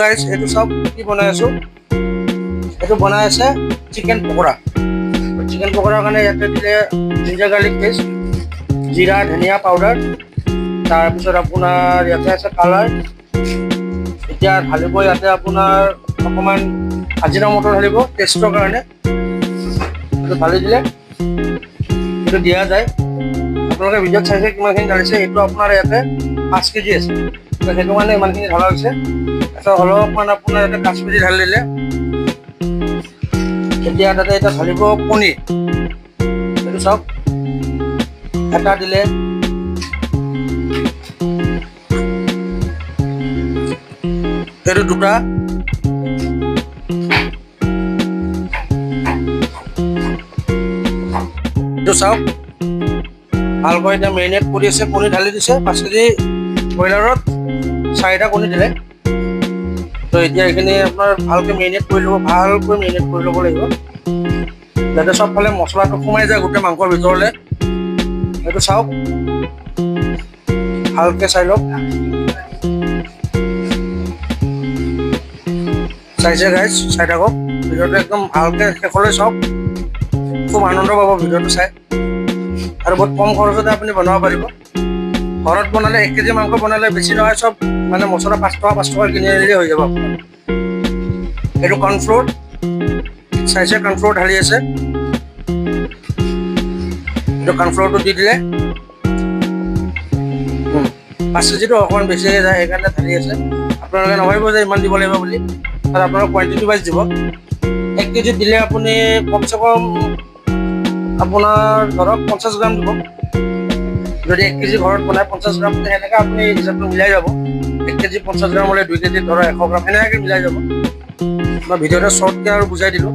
Guys এইটো চাওক কি বনাই আছো। এইটো বনাই আছে চিকেন পকোৰা। চিকেন পকোৰাৰ কাৰণে ইয়াতে দিলে জিঞ্জাৰ গাৰ্লিক পেষ্ট, জিৰা ধনিয়া পাউডাৰ, তাৰপিছত আপোনাৰ ইয়াতে আছে কালাৰ। এতিয়া ঢালিব ইয়াতে আপোনাৰ অকণমান আজিনামোটো ঢালিব টেষ্টৰ কাৰণে। এইটো ঢালি দিলে এইটো দিয়া যায়। আপোনালোকে ভিডিঅ'ত চাইছে কিমানখিনি ঢালিছে। এইটো আপোনাৰ ইয়াতে 5 কেজি আছে, সেইটো কাৰণে ইমানখিনি ঢালা হৈছে। তাৰপিছত অলপমান আপোনাৰ ইয়াতে কাশ্মীৰী ঢালি দিলে। এতিয়া তাতে এটা ঢালিব পনীৰ। এইটো চাওক, এটা দিলে, এইটো দুটা, এইটো চাওক ভালকৈ এতিয়া মেৰিনেট কৰি আছে। কণী ঢালি দিছে। 5 কেজি ব্ৰইলাৰত 4টা কণী দিলে। তো এতিয়া এইখিনি আপোনাৰ ভালকৈ মেৰিনেট কৰি ল'ব, ভালকৈ মেৰিনেট কৰি ল'ব লাগিব, যাতে চবফালে মছলাটো সোমাই যায় গোটেই মাংসৰ ভিতৰলৈ। এইটো চাওক, ভালকৈ চাই লওক। চাইছে গাইজ, চাই থাকক ভিডিঅ'টো একদম ভালকৈ শেষলৈ চাওক। খুব আনন্দ পাব ভিডিঅ'টো চাই, আৰু বহুত কম খৰচতে আপুনি বনাব পাৰিব। ঘৰত বনালে 1 কেজি মাংস বনালে বেছি নহয়, চব মানে মছলা 5 টকা কিনি আনিলে হৈ যাব আপোনাৰ। এইটো কৰ্ণফ্ল'ৰ, চাইছে কৰ্ণফ্ল'ৰ ঢালি আছে। এইটো কৰ্ণফ্ল'ৰটো দি দিলে। 5 কেজিটো অকণমান বেছিকৈ যায়, সেইকাৰণে ঢালি আছে। আপোনালোকে নাভাবিব যে ইমান দিব লাগিব বুলি, আৰু আপোনালোকৰ কোৱান্টিটি ৱাইজ দিব। 1 কেজি দিলে আপুনি কমচে কম আপোনাৰ ধৰক 50 গ্ৰাম দিব। যদি 1 কেজি ঘৰত বনাই 50 গ্ৰাম, সেনেকৈ আপুনি হিচাপটো মিলাই যাব। 1 কেজি 50 গ্ৰাম হ'লে 2 কেজি ধৰক 100 গ্ৰাম, সেনেকৈ মিলাই যাব। মই ভিডিঅ'টো শ্বৰ্টকৈ আৰু বুজাই দিলোঁ।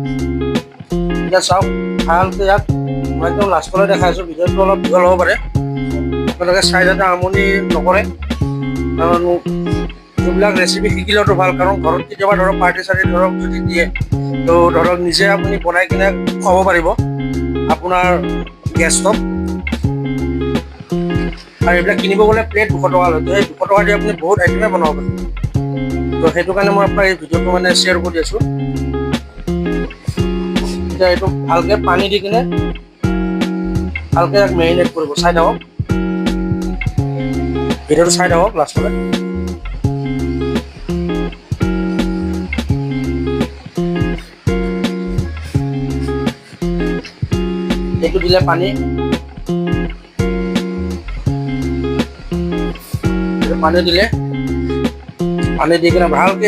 এতিয়া চাওক ভালকৈ ইয়াক মই একদম লাষ্টলৈ দেখাই আছোঁ। ভিডিঅ'টো অলপ দীঘল হ'ব পাৰে, আপোনালোকে চাই যাতে আমনি নকৰে। কাৰণ এইবিলাক ৰেচিপি শিকিলেওতো ভাল, কাৰণ ঘৰত কেতিয়াবা ধৰক পাৰ্টি চাৰ্টি ধৰক যদি দিয়ে, তো ধৰক নিজে আপুনি বনাই কিনে খাব পাৰিব আপোনাৰ গেষ্টক। আৰু এইবিলাক কিনিব গ'লে প্লেট 200 টকা লয়। সেই 200 টকা দি আপুনি বহুত আইটেমে বনাব পাৰিব। তো সেইটো কাৰণে মই আপোনাৰ এই ভিডিঅ'টো মানে শ্বেয়াৰ কৰি আছোঁ। এতিয়া এইটো ভালকৈ পানী দি কিনে ভালকৈ ইয়াক মেৰিনেট কৰিব। চাই থাকক ভিডিঅ'টো, চাই থাকক লাষ্টলৈ। এইটো দিলে পানী, পানী দিলে, পানী দি কিনে ভালকৈ